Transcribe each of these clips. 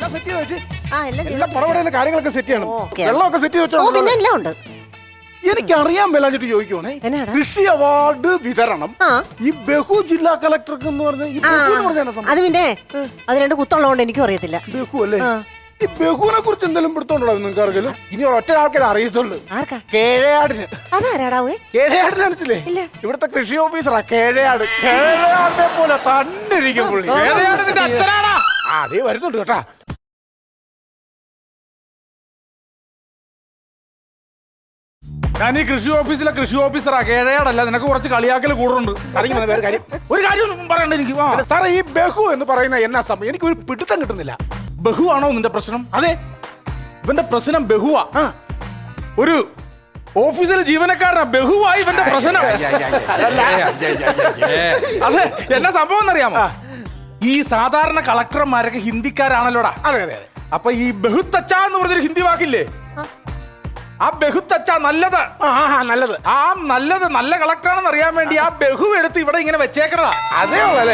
എല്ലാ പടപടയിലെ കാര്യങ്ങളൊക്കെ സെറ്റ് ചെയ്യണം. വെള്ളമൊക്കെ സെറ്റ് ചെയ്ത് വെച്ചോ. എനിക്കറിയാൻ മേലാഞ്ഞിട്ട് ചോദിക്കുവാണേ, കൃഷി അവാർഡ് വിതരണം ഈ ബഹു ജില്ലാ കളക്ടർക്ക് എന്ന് പറഞ്ഞ അത് പിന്നെ അത് രണ്ട് കുത്തുള്ളതുകൊണ്ട് എനിക്കും അറിയത്തില്ല. ബഹു അല്ലേ? ഈ ബഹുവിനെ കുറിച്ച് എന്തെങ്കിലും പിടുത്തോണ്ടോ നിങ്ങൾക്ക് ആർക്കെങ്കിലും? ഇനി ഒറ്റ ആൾക്കാരെ അറിയത്തുള്ളൂ, കേഴയാടിന്. കേഴയാടിന് മനസ്സിലേ? ഇവിടുത്തെ കൃഷി ഓഫീസറാ കേഴയാട്. കേഴയാടിനെ പോലെ തന്നെ ഇരിക്കും പുള്ളി. അതേ വരുന്നുണ്ട് കേട്ടാ. ഞാൻ ഈ കൃഷി ഓഫീസിലെ കൃഷി ഓഫീസറാ, കേഴയാടല്ല. നിനക്ക് കുറച്ച് കളിയാക്കൽ കൂടുതലുണ്ട്. ഒരു കാര്യം പറയണ്ട എനിക്ക്. സാറേ, ഈ ബഹു എന്ന് പറയുന്ന എന്നാ സംഭവം? എനിക്ക് ഒരു പിടുത്തം കിട്ടുന്നില്ല. ബഹു ആണോ നിന്റെ പ്രശ്നം? അതെ, ഇവന്റെ പ്രശ്നം ബഹുവാ. ഒരു ഓഫീസിലെ ജീവനക്കാരനാ ബഹുവായി ഇവന്റെ പ്രശ്നം. അതെ, എന്നാ സംഭവം എന്നറിയാമോ? ഈ സാധാരണ കളക്ടർമാരൊക്കെ ഹിന്ദിക്കാരാണല്ലോടാ. അതെ അതെ. അപ്പൊ ഈ ബഹുത്തച്ച എന്ന് പറഞ്ഞൊരു ഹിന്ദി വാക്കില്ലേ, ആ ബഹുത്തച്ച നല്ലത്. നല്ലത്. ആ നല്ലത് നല്ല കളക്ടറാണെന്ന് അറിയാൻ വേണ്ടി ആ ബഹു എടുത്ത് ഇവിടെ ഇങ്ങനെ വെച്ചേക്കണതാ. അതേ ഉള്ളൂ.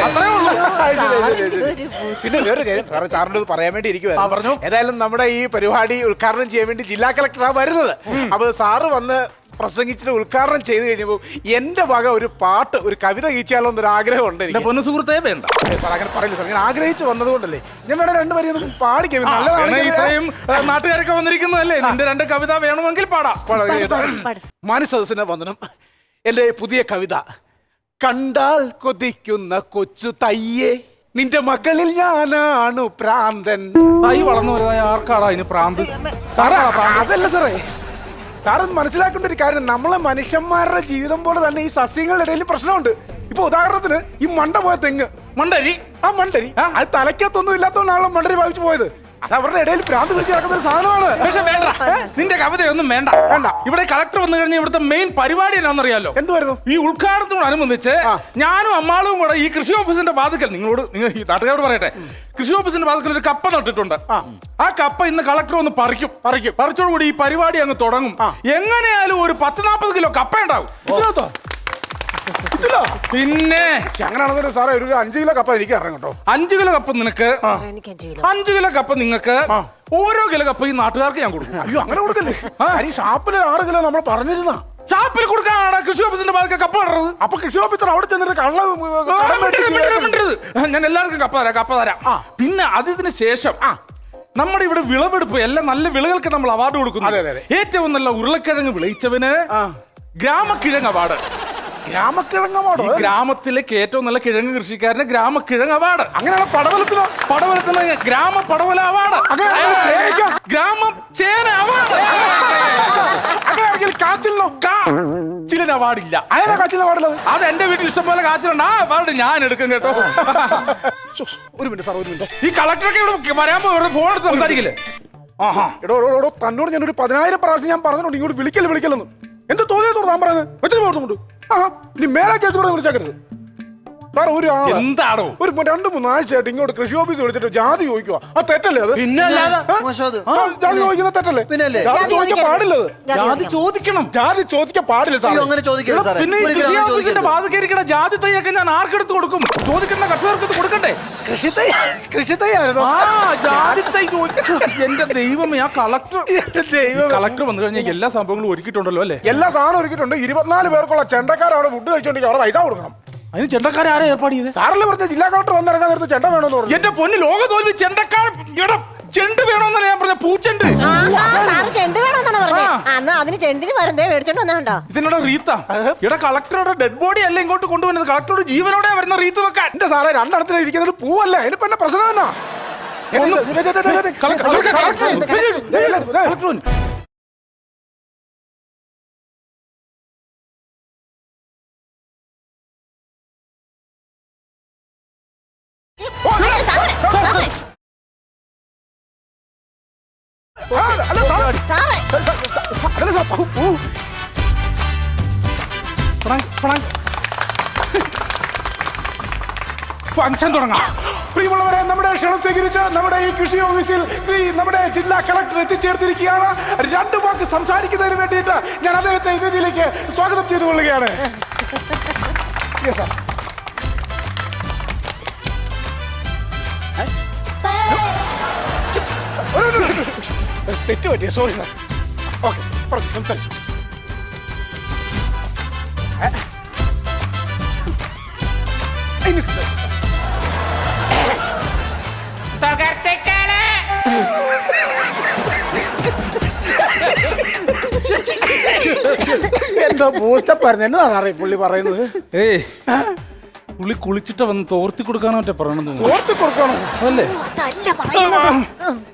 പിന്നെ വേറൊരു കാര്യം സാറിനോട് പറയാൻ വേണ്ടി ഇരിക്കുവായിരുന്നു. ഏതായാലും നമ്മുടെ ഈ പരിപാടി ഉദ്ഘാടനം ചെയ്യാൻ വേണ്ടി ജില്ലാ കളക്ടറാണ് വരുന്നത്. അപ്പൊ സാറ് വന്ന് പ്രസംഗിച്ചിട്ട് ഉദ്ഘാടനം ചെയ്ത് കഴിഞ്ഞപ്പോൾ എന്റെ വക ഒരു പാട്ട്, ഒരു കവിത ഗീച്ചാലോ എന്നൊരു ആഗ്രഹം ഉണ്ട്. എന്റെ പൊന്നു സുഹൃത്തേ, വേണ്ട സാർ അങ്ങനെ പറയില്ല സാർ. ഞാൻ ആഗ്രഹിച്ചു വന്നതുകൊണ്ടല്ലേ. ഞാൻ വേണം രണ്ടുപേരും ഒന്ന് പാടിക്കും. ഇത്രയും നാട്ടുകാരൊക്കെ വന്നിരിക്കുന്നതല്ലേ, നിന്റെ രണ്ട് കവിത വേണമെങ്കിൽ പാടാം. മാനസദസ്സിന് വന്ദനം. എന്റെ പുതിയ കവിത. കണ്ടാൽ കൊതിക്കുന്ന കൊച്ചു തയ്യേ, നിന്റെ മക്കളിൽ ഞാനാണു പ്രാന്തൻ. തൈ വളർന്നു വരുന്നതായ ആർക്കാടാ ഇതിന് പ്രാന്ത്? അതല്ല സാറേ, സാറൊന്ന് മനസ്സിലാക്കേണ്ട ഒരു കാര്യം, നമ്മളെ മനുഷ്യന്മാരുടെ ജീവിതം പോലെ തന്നെ ഈ സസ്യങ്ങളുടെ ഇടയിൽ പ്രശ്നമുണ്ട്. ഇപ്പൊ ഉദാഹരണത്തിന് ഈ മണ്ട പോയ തെങ്ങ്, മണ്ടരി. ആ മണ്ടരി അത് തലയ്ക്കത്തൊന്നും ഇല്ലാത്തതുകൊണ്ടാണല്ലോ മണ്ടരി ഭാവിച്ചു പോയത്. അത് അവരുടെ ഇടയിൽ ഭ്രാന്ത് പിടിച്ച് നടക്കുന്ന ഒരു സാധനമാണ്. പക്ഷെ വേണ്ട, നിന്റെ കവിതയൊന്നും വേണ്ട. ഇവിടെ കളക്ടർ വന്നു കഴിഞ്ഞാൽ ഇവിടുത്തെ മെയിൻ പരിപാടി എന്നാണെന്നറിയാലോ? എന്തുവായിരുന്നു? ഈ ഉദ്ഘാടനത്തോടനുബന്ധിച്ച് ഞാനും അമ്മാളും കൂടെ ഈ കൃഷി ഓഫീസിന്റെ വാതിക്കൽ, നിങ്ങൾ ഈ നാട്ടുകാരോട് പറയട്ടെ, കൃഷി ഓഫീസിന്റെ വാതിക്കൽ ഒരു കപ്പ നട്ടിട്ടുണ്ട്. ആ കപ്പ ഇന്ന് കളക്ടർ ഒന്ന് പറിച്ചോടുകൂടി ഈ പരിപാടി അങ്ങ് തുടങ്ങും. എങ്ങനെയാലും ഒരു 10-40 കിലോ കപ്പ ഉണ്ടാവും. പിന്നെ അങ്ങനെയാണെന്ന് സാറേ ഒരു 5 കിലോ കപ്പ എനിക്ക് ഇറങ്ങും കേട്ടോ. 5 കിലോ കപ്പ നിനക്ക്, 5 കിലോ കപ്പ നിങ്ങൾക്ക്, ഓരോ കിലോ കപ്പ ഈ നാട്ടുകാർക്ക് ഞാൻ കൊടുക്കും. അയ്യോ, അങ്ങനെ കൊടുക്കല്ലേ. ഷാപ്പില് 6 കിലോ നമ്മൾ പറഞ്ഞിരുന്ന ഷാപ്പിൽ കൊടുക്കാനാണ് കൃഷി ഓഫീസിന്റെ ഭാഗത്ത് കപ്പ ഇടുന്നത്. അപ്പൊ കൃഷി ഓഫീസർ അവിടെ ചെന്നിട്ട് ഞാൻ എല്ലാവർക്കും കപ്പ തരാം. പിന്നെ അതിന് ശേഷം നമ്മുടെ ഇവിടെ വിളവെടുപ്പ് എല്ലാം നല്ല വിളകൾക്ക് നമ്മൾ അവാർഡ് കൊടുക്കുന്നു. ഏറ്റവും നല്ല ഉരുളക്കിഴങ്ങ് വിളയിച്ചവന് ഗ്രാമക്കിഴങ്ങ് അവാർഡ്. ഗ്രാമത്തിലേക്ക് ഏറ്റവും നല്ല കിഴങ്ങ് കൃഷിക്കാരന് ഗ്രാമക്കിഴങ്ങ് അവാർഡ്. അങ്ങനെയാണ് പടവലത്തിന് ഗ്രാമ പടവല അവാർഡ്. ഗ്രാമ ചേന അവാർഡ്. കാച്ചിലിന് അവാർഡില്ല. അത് എന്റെ വീട്ടിൽ ഇഷ്ടംപോലെ കാച്ചിലുണ്ട്. ആ അവാർഡ് ഞാൻ എടുക്കും കേട്ടോ. ഒരു മിനിറ്റ്. ഈ കളക്ടറൊക്കെ ഇവിടെ വരാൻ ഫോൺ എടുത്ത് സംസാരിക്കില്ലേ? എടോ തന്നോട് ഞാനൊരു 10,000 പ്രാവശ്യം ഞാൻ പറഞ്ഞിട്ടുണ്ട് ഇങ്ങോട്ട് വിളിക്കല്ലെന്ന്. എന്ത് തോന്നിയത് ഞാൻ പറയുന്നത് വെച്ചിട്ട് പോകുന്നുണ്ട്. നീ മേലെ കേസ് പറഞ്ഞ് വിളിച്ചേക്കരുത് സാർ. എന്താണോ ഒരു 2-3 ആഴ്ചയായിട്ട് ഇങ്ങോട്ട് കൃഷി ഓഫീസ് വിളിച്ചിട്ട് ജാതി ചോദിക്കുക. ആ തെറ്റല്ലേ? അത് പിന്നെ ജാതി ചോദിക്കുന്ന തെറ്റല്ലേ? ജാതി ചോദിക്കാൻ പാടില്ലത്. ജാതി ചോദിക്കണം. ജാതി ചോദിക്കാൻ പാടില്ല സാർ. പിന്നെ കൃഷി ഓഫീസിന്റെ വാതികരിക്കണ ജാതി തൈയൊക്കെ ഞാൻ ആർക്കെടുത്ത് കൊടുക്കും? ചോദിക്കുന്ന കർഷകർക്ക് കൊടുക്കണ്ടേ? കൃഷി തൈയായിരുന്നു. ജാതി തൈ എന്റെ ദൈവമേ, ആ കളക്ടർ വന്നു കഴിഞ്ഞാൽ എല്ലാ സംഭവങ്ങളും ഒരുക്കിയിട്ടുണ്ടല്ലോ അല്ലേ? എല്ലാ സാധനം ഒരുക്കിയിട്ടുണ്ട്. 24 പേർക്കുള്ള ചെണ്ടക്കാർ അവിടെ ഫുഡ് കഴിച്ചോണ്ടെങ്കിൽ അവിടെ പൈസ കൊടുക്കണം. അതിന് ചെണ്ടക്കാരെ ആരെ ഏർപ്പാട് ചെയ്ത്? സാറല്ലേ പറഞ്ഞ ജില്ലാ കളക്ടർ വന്നിറങ്ങാൻ നേരത്തെ ചെണ്ട വേണമെന്ന് പറഞ്ഞു. എന്റെ പൊന്ന് ലോക തോൽവി ചെണ്ടക്കാരൻ ചെണ്ട് വേണമെന്നല്ല ഞാൻ പറഞ്ഞ പൂച്ചെണ്ട്. ചെണ്ട് വേണമെന്നാണ് പറഞ്ഞത്. അതിന് ചെണ്ടിന് മരുന്നേ മേടിച്ചോണ്ട് വന്നാണ്ടോ? ഇതിനോട് റീത്താ ഇവിടെ കളക്ടറുടെ ഡെഡ് ബോഡി അല്ല ഇങ്ങോട്ട് കൊണ്ടുവന്നത്. കളക്ടറുടെ ജീവനോടെ വരുന്ന റീത്ത് വെക്കാൻ. എന്റെ സാറേ, 2 ഇടത്തിൽ ഇരിക്കുന്നത് പൂവല്ല. ഇതിപ്പോ എന്നെ പ്രശ്നം എന്നാ? ഫംഗ്ഷൻ തുടങ്ങാം. പ്രിയമുള്ളവരെ, നമ്മുടെ ക്ഷണം സ്വീകരിച്ച് നമ്മുടെ ഈ കൃഷി ഓഫീസിൽ നമ്മുടെ ജില്ലാ കളക്ടർ എത്തിച്ചേർത്തിരിക്കുകയാണ്. 2 വാക്ക് സംസാരിക്കുന്നതിന് വേണ്ടിയിട്ട് ഞാൻ അദ്ദേഹത്തെ ഈ വേദിയിലേക്ക് സ്വാഗതം ചെയ്തുകൊള്ളുകയാണ്. തെറ്റ് പറ്റിയ സോറി സാർ. ഓക്കെ സാർ, പറഞ്ഞു സംസാരിക്കും. എന്താ പൂച്ച പറഞ്ഞു എന്നതാ സാറേ പുള്ളി പറയുന്നത്? ഏയ് പുള്ളി കുളിച്ചിട്ട് വന്ന് തോർത്തി കൊടുക്കാനോ മറ്റേ പറയണത്. തോർത്തി കൊടുക്കണോ? അല്ലേ? അതല്ല പറയുന്നത്.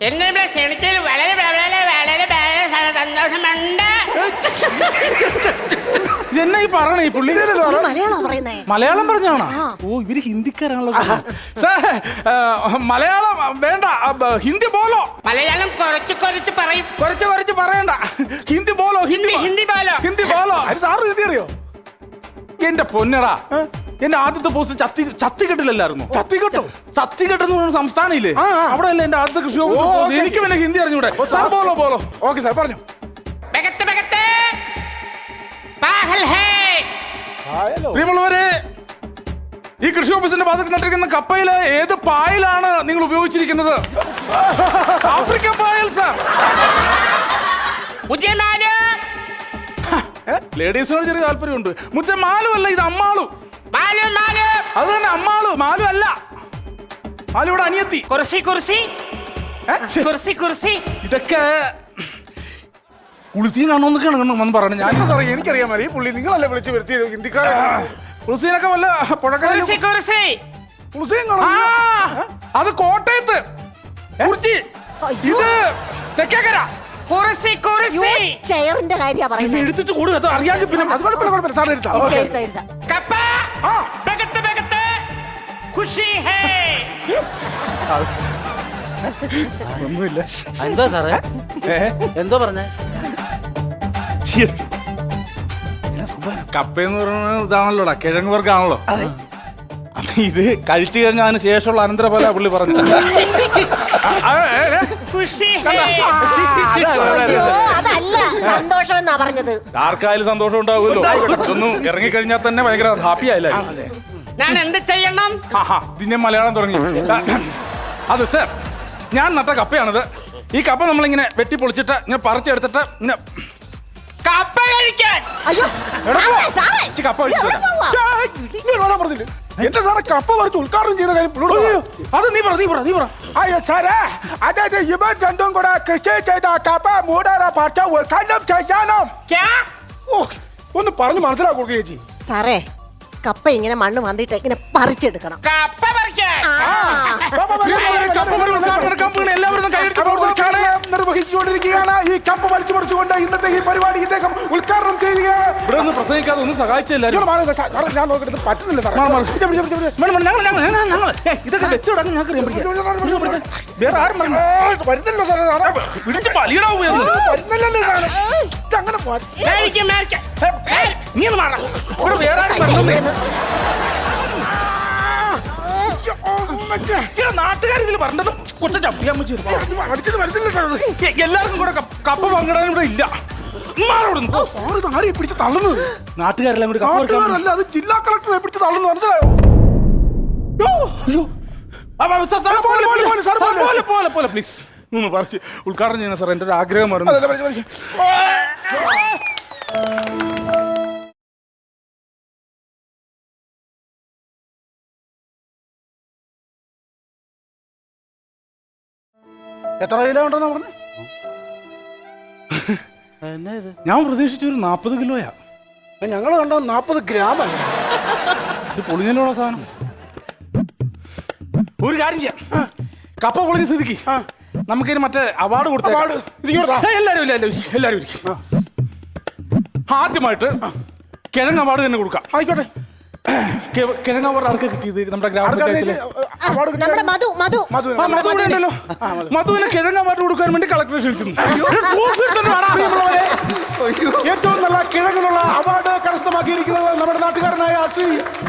എന്നെ ക്ഷണിച്ചതിൽ വളരെ വളരെ വളരെ വളരെ സന്തോഷമുണ്ട്. ഇതെന്നാ ഈ പറയണേ ഈ പുള്ളി? പുള്ളി മലയാളം പറയുന്നേ. മലയാളം പറഞ്ഞാണോ? ഓ ഇവര് ഹിന്ദിക്കാരാണല്ലോ. സാർ മലയാളം വേണ്ട, ഹിന്ദി ബോലോ. മലയാളം കുറച്ച് കുറച്ച് പറയും. കുറച്ച് കുറച്ച് പറയണ്ട, ഹിന്ദി ബോലോ. ഹിന്ദി ബോലോ. ഹിന്ദി ബോലോ. സാറ് ഹിന്ദി അറിയോ? എന്റെ പൊന്നടാ, എന്റെ ആദ്യത്തെ പോസ്റ്റ് ചത്തിക്കെട്ടിലല്ലായിരുന്നു? ചത്തിക്കെട്ട് എന്ന് പറയുന്ന സംസ്ഥാനം ഇല്ലേ, അവിടെ അല്ലേ എന്റെ ആദ്യത്തെ കൃഷി ഓഫീസ്. എനിക്ക് പിന്നെ ഹിന്ദി അറിഞ്ഞൂടെ? സാർ ബോലോ ബോലോ. ഓക്കെ സാർ പറഞ്ഞു. ബഗത്ത് ബഗത്ത് പാഗൽ ഹേ. പ്രിയമുള്ളവരെ, ഈ കൃഷി ഓഫീസിന്റെ ഭാഗത്ത് നട്ടിരിക്കുന്ന കപ്പയില് ഏത് പായലാണ് നിങ്ങൾ ഉപയോഗിച്ചിരിക്കുന്നത്? ആഫ്രിക്കൻ പായൽ സാർ. മുझे मालूम. ലേഡീസിനോട് ചെറിയ താല്പര്യമുണ്ട്. മുച്ച മാലു അല്ല, ഇത് അമ്മാളു. मालूम मालूम. അത് തന്നെ അമ്മാളു, മാലു അല്ല. മാലുവിടെ അനിയത്തി. കുർസി കുർസി കുർസി കുർസി. ഇതൊക്കെ കുളിസിയും കാണുമെന്നൊക്കെയാണ് വന്ന് പറഞ്ഞു. ഞാൻ സാറേ എനിക്കറിയാൻ മതി, പുള്ളി നിങ്ങളല്ലേ വിളിച്ച് വരുത്തിയത് ഹിന്ദിക്കാരെ? കുളിസീനൊക്കെ വല്ല പുഴക്കരയിലും. കുർസി കുർസി. കുളിസിയും ആ, കാണാം. അത് കോട്ടയത്ത് കുറിച്ചി. ഇത് തെക്കേക്കര. കുർസി കുർസി. ചെയറിന്റെ കാര്യ പറയുന്നത്. എടുത്തിട്ട് കൂടുക, അത് അറിയാമെങ്കിൽ പിന്നെ അത് കുഴപ്പമില്ല സാർ എടുത്താ. എഴുതാം. കപ്പ ബഗത്ത് ബഗത്ത് ഖുഷി ഹേ. ഒന്നുമില്ല. എന്തോ സാറേ, എന്തോ പറഞ്ഞേ? കപ്പയെന്ന് പറയുന്നത് ഇതാണല്ലോടാ, കിഴങ്ങ് വർഗ്ഗാണല്ലോ. അപ്പൊ ഇത് കഴിച്ചു കഴിഞ്ഞാൽ അതിന് ശേഷമുള്ള അനന്തരഫല പുള്ളി പറഞ്ഞു. ഖുഷി ഹേ. അയ്യോ, അതല്ല സന്തോഷം എന്നാ പറഞ്ഞത്. ആർക്കായാലും സന്തോഷം ഉണ്ടാവുമല്ലോ. ഒന്നും ഇറങ്ങിക്കഴിഞ്ഞാൽ തന്നെ ഭയങ്കര ഹാപ്പി ആയില്ലേ? ഞാൻ എന്ത് ചെയ്യണം? ആഹാ, ഇതിന്റെ മലയാളം തുടങ്ങി. അത് സാർ, ഞാൻ നട്ട കപ്പയാണിത്. ഈ കപ്പ നമ്മളിങ്ങനെ വെട്ടി പൊളിച്ചിട്ട് ഇങ്ങനെ പറിച്ചെടുത്തിട്ട് ഇങ്ങനെ കപ്പ കഴിക്കാൻ. അയ്യോ സാറേ, സാറേ. ഇച്ചി കപ്പ എവിടെ കഴിച്ചിട്ട് പോവാ? പറഞ്ഞില്ലേ എന്റെ സാറെ കപ്പ പറിച്ച് ഉദ്ഘാടനം ചെയ്ത കാര്യം പുള്ളിയോട് പറ. അത് നീ പറ. അയ്യോ സാറേ, അതായത് ഇവ രണ്ടും കൂടെ കൃഷി ചെയ്ത കപ്പ മൂടാറ പറിച്ച ഉദ്ഘാടനം ചെയ്യണം. ക്യാ? ഓ, ഒന്ന് പറഞ്ഞു മനസ്സിലാക്കുക ചേച്ചി. സാറേ, കപ്പ ഇങ്ങനെ മണ്ണ് വന്നിട്ട് ഇങ്ങനെ പറിച്ചെടുക്കണം. കപ്പ പറിക്കാൻ. എല്ലാവരും കൈയടിച്ച് നിർവഹിച്ചുകൊണ്ടിരിക്കുകയാണ്. ഈ കപ്പ വലിച്ചു പറിച്ചുകൊണ്ട് ഇന്നത്തെ ഈ പരിപാടി ഇദ്ദേഹം ഉദ്ഘാടനം ചെയ്യുകയാണ്. ഇവിടെ ഒന്ന് പ്രസംഗിക്കാതെ ഒന്ന് സഹായിച്ചില്ല. ഞാൻ നോക്കിയിട്ട് പറ്റുന്നില്ല സാറേ. ഇതൊക്കെ വെച്ചോടാ, ഞങ്ങൾക്ക് വേറെ ആരും പറഞ്ഞു വരുന്നില്ല സാറേ. സാറേ പിടിച്ച് പലിയിടാവൂ. വരുന്നില്ലല്ലേ സാറേ? ഇതങ്ങനെ മേടിക്കാം മേടിക്കാം. നീ ഒന്ന് മാറാ. ഇവിടെ വേറെ ആരും പറഞ്ഞു. നാട്ടുകാർ ഇതിൽ പറഞ്ഞത് കൊച്ച ചപ്പിയാൻ എല്ലാവർക്കും കൂടെ കപ്പ പങ്കിടാനും ഇവിടെ ഇല്ല. ആരെയും പിടിച്ച് തള്ളുന്നത് നാട്ടുകാരെല്ലാം കൂടി കപ്പ നാട്ടുകാരല്ല, അത് ജില്ലാ കളക്ടറെ പിടിച്ച് തള്ളുന്നു. മനസ്സിലായോ? പോലെ പ്ലീസ് ഒന്ന് പറിച്ച് ഉദ്ഘാടനം ചെയ്യണം സാർ. എന്റെ ഒരു ആഗ്രഹമായിരുന്നു. എത്ര കിലോ ഉണ്ടെന്നാ പറഞ്ഞു? ഞാൻ പ്രതീക്ഷിച്ച ഒരു 40 കിലോയാ. ഞങ്ങൾ കണ്ട 40 ഗ്രാമല്ല. പൊളിഞ്ഞല്ലോടാ സാധനം. ഒരു കാര്യം ചെയ്യാം, കപ്പ പൊളിഞ്ഞ സ്ഥിതിക്ക് നമുക്കിന് മറ്റേ അവാർഡ് കൊടുത്ത എല്ലാരും ആദ്യമായിട്ട് കിഴങ്ങ് അവാർഡ് തന്നെ കൊടുക്കാം. ആയിക്കോട്ടെ. കിഴങ്ങ് അവാർഡ് ആർക്ക് കിട്ടിയത്? നമ്മുടെ ഗ്രാമപഞ്ചായത്തിലെ നമ്മുടെ മധുവിനല്ലോ. മധുവിന് കിഴങ്ങ് അവാർഡ് കൊടുക്കാൻ വേണ്ടി കളക്ടറെ ക്ഷണിക്കുന്നു. ഏറ്റവും നല്ല കിഴങ്ങിനുള്ള അവാർഡ് കരസ്ഥമാക്കിയിരിക്കുന്നത് നമ്മുടെ നാട്ടുകാരനായ ശ്രീ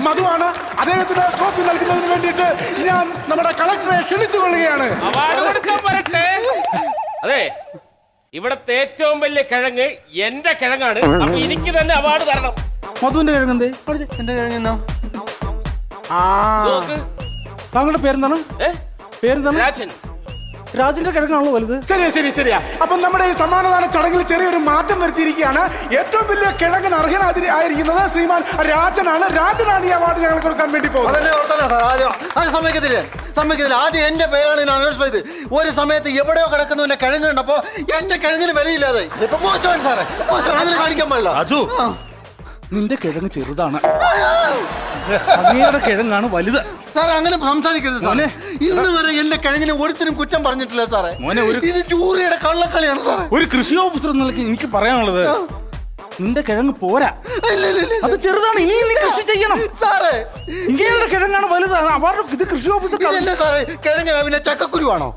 മധുവാണ്. അദ്ദേഹത്തിന് ട്രോഫി നൽകുന്നതിന് വേണ്ടിയിട്ട് ഞാൻ നമ്മുടെ കളക്ടറെ ക്ഷണിച്ചു കൊള്ളുകയാണ്. അവാർഡ് കൊടുക്കാൻ പറയട്ടെ. അതെ, ഇവിടത്തെ ഏറ്റവും വലിയ കിഴങ്ങ് എന്റെ കിഴങ്ങാണ്. അപ്പൊ എനിക്ക് തന്നെ അവാർഡ് തരണം. മധുവിന്റെ കിഴങ്ങെന്തേ? എന്റെ കഴിഞ്ഞോ? നോക്ക്. താങ്കളുടെ പേരെന്താണ്? പേരെന്താണ്? രാജൻ. രാജന്റെ കിഴങ്ങാണല്ലോ വലുത്. ശരിയാ. അപ്പം നമ്മുടെ ഈ സമ്മാനദാന ചടങ്ങിൽ ചെറിയൊരു മാറ്റം വരുത്തിയിരിക്കുകയാണ്. ഏറ്റവും വലിയ കിഴങ്ങിന് അർഹനായിരിക്കുന്നത് ശ്രീമാൻ രാജനാണ് ഈ അവാർഡ് ഞങ്ങൾ കൊടുക്കാൻ വേണ്ടി പോകുന്നത്. സമ്മതിക്കത്തില്ല. ആദ്യം എന്റെ പേരാണ് ഞാൻ അനൗൺസ് ചെയ്ത്. ഒരു സമയത്ത് എവിടെയോ കിടക്കുന്നവന്റെ കിഴങ്ങ് കണ്ടപ്പോ എന്റെ കിഴങ്ങിന് വിലയില്ലാതെ. ഇപ്പൊ മോശമാണ് സാറേ, മോശമാണ്. അതിന് കാണിക്കാൻ പാടില്ല. രാജു, നിന്റെ കിഴങ്ങ് ചെറുതാണ്, അങ്ങയുടെ കിഴങ്ങാണ് വലുത്. സാറേ അങ്ങനെ സംസാരിക്കരുത് സാറേ. ഇന്ന് വരെ എന്റെ കിഴങ്ങിനെ ഒരുത്തിനും കുറ്റം പറഞ്ഞിട്ടില്ല സാറേ. ഇത് ജൂറിയുടെ കള്ളക്കളിയാണ് സാറേ. ഒരു കൃഷി ഓഫീസർ എന്നൊക്കെ എനിക്ക് പറയാനുള്ളത്, നിന്റെ കിഴങ്ങ് പോരാ, അത് ചെറുതാണ്. ഇനി നീ കൃഷി ചെയ്യണം സാറേ. ഇങ്ങയുടെ കിഴങ്ങാണ് വലുതാണ്. അവാർഡ് ഇത് കൃഷി ഓഫീസർ. ഇതല്ലേ സാറേ കിഴങ്ങ് പിന്നെ ചക്കക്കുരുവാണോ?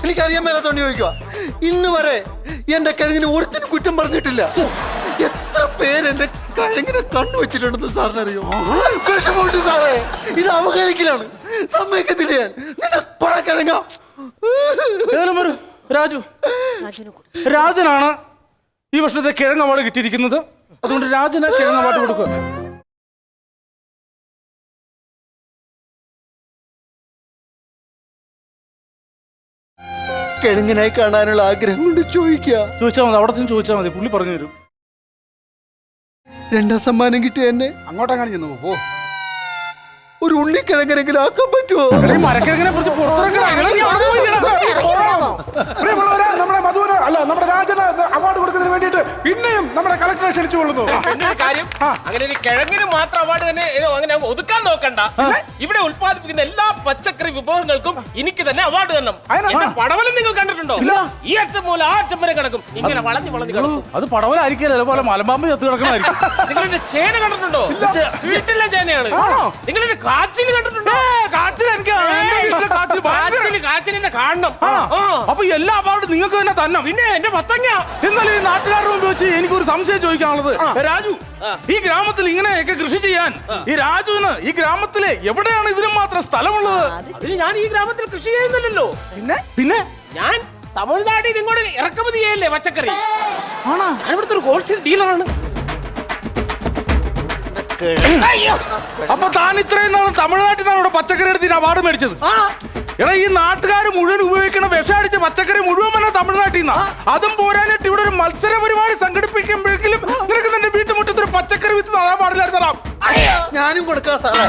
എനിക്കറിയാൻ മേലാത്തോണ്ട് ചോദിക്കുക. ഇന്ന് വരെ എന്റെ കിഴങ്ങിന് ഒരുത്തിനും കുറ്റം പറഞ്ഞിട്ടില്ല. എത്ര പേര് എന്റെ കിഴങ്ങിനെ കണ്ണു വെച്ചിട്ടുണ്ടെന്ന് സാറിന് അറിയോ? വിഷമമുണ്ട് സാറേ. ഇത് അവഹേളിക്കലാണ്. സമ്മതിക്കത്തില്ല ഞാൻ. കിഴങ്ങ രാജനാണ് ഈ വർഷത്തെ കിഴങ്ങ് അവാർഡ് കിട്ടിയിരിക്കുന്നത്. അതുകൊണ്ട് രാജന് കിഴങ്ങ് അവാർഡ് കൊടുക്കുക. കിഴങ്ങിനായി കാണാനുള്ള ആഗ്രഹം കൊണ്ട് ചോദിച്ചാൽ മതി, അവിടെ നിന്ന് ചോദിച്ചാൽ മതി, പുള്ളി പറഞ്ഞു തരും. രണ്ടാം സമ്മാനം കിട്ടിയ എന്നെ അങ്ങോട്ടങ്ങനെ ചെന്നു പോ. ഒരു ഉണ്ണിക്കിഴങ്ങനെങ്കിലും ആക്കാൻ പറ്റുമോ? മരക്കിഴങ്ങിനെ കുറിച്ച് നമ്മുടെ മധുവിന് നമ്മുടെ രാജന് അവാർഡ് കൊടുക്കുന്നതിന് വേണ്ടിയിട്ട് പിന്നെയും നമ്മുടെ കളക്ടറെ ക്ഷണിച്ചുകൊള്ളുന്നു. കാര്യം അങ്ങനെ ഒരു കിഴങ്ങിന് മാത്രം അവാർഡ് തന്നെ അങ്ങനെ ഒതുക്കാൻ നോക്കണ്ട. ഇവിടെ ഉത്പാദിപ്പിക്കുന്ന എല്ലാ പച്ചക്കറി വിഭവങ്ങൾക്കും എനിക്ക് തന്നെ അവാർഡ് തന്നെ. പടവലം നിങ്ങൾ കണ്ടിട്ടുണ്ടോ? ഈ അറ്റം മൂലം ആ അറ്റം വരെ കിടക്കും, ഇങ്ങനെ വളഞ്ഞു കിടക്കും. അത് പടവലായിരിക്കില്ല, പോലെ മലമ്പാമ്പ് ചത്ത് കിടക്കണമായിരിക്കും. നിങ്ങളുടെ ചേന കണ്ടിട്ടുണ്ടോ? വീട്ടിലെ ചേനയാണ്. നിങ്ങളുടെ കാച്ചിൽ കണ്ടിട്ടുണ്ടോ? കാച്ചിലിന്റെ കാണണം. അപ്പൊ എല്ലാ അവാർഡും നിങ്ങൾക്ക് തന്നെ തന്നെ. പിന്നെ എന്റെ മത്തങ്ങ. എന്നാലും ഈ നാട്ടുകാരുടെ മുമ്പ് വെച്ച് എനിക്കൊരു സംശയം ചോദിക്കാനുള്ളത്, രാജു, ഈ ഗ്രാമത്തിൽ ഇങ്ങനെയൊക്കെ കൃഷി ചെയ്യാൻ ഈ രാജുവിന് ഈ ഗ്രാമത്തിലെ എവിടെയാണ് ഇതിനും മാത്രം സ്ഥലമുള്ളത്? അതിന് ഞാൻ ഈ ഗ്രാമത്തിൽ കൃഷി ചെയ്യുന്നില്ലല്ലോ. പിന്നെ ഞാൻ തമിഴ്നാട്ടിൽ ഇങ്ങോട്ട് ഇറക്കുമതി ചെയ്യല്ലേ പച്ചക്കറി. ഞാൻ ഇവിടുത്തെ ഒരു ഹോൾസെയിൽ ഡീലറാണ്. അപ്പൊ താൻ ഇത്രയും നാളും തമിഴ്നാട്ടിൽ നിന്നാണ് ഇവിടെ പച്ചക്കറി എടുത്ത് അവാർഡ് മേടിച്ചത്? എടാ, ഈ നാട്ടുകാർ മുഴുവൻ ഉപയോഗിക്കുന്ന വിഷമടിച്ച പച്ചക്കറി മുഴുവൻ തന്നെ തമിഴ്നാട്ടിൽ നിന്നാ. അതും പോരാഞ്ഞിട്ട് ഇവിടെ ഒരു മത്സര പരിപാടി സംഘടിപ്പിക്കുമ്പോഴെങ്കിലും നിനക്ക് നിന്റെ വീട്ടുമുറ്റത്തൊരു പച്ചക്കറി വിത്ത് നടാൻ പാടില്ലായിരുന്നോ? ഞാനും കൊടുക്കാം സാറേ.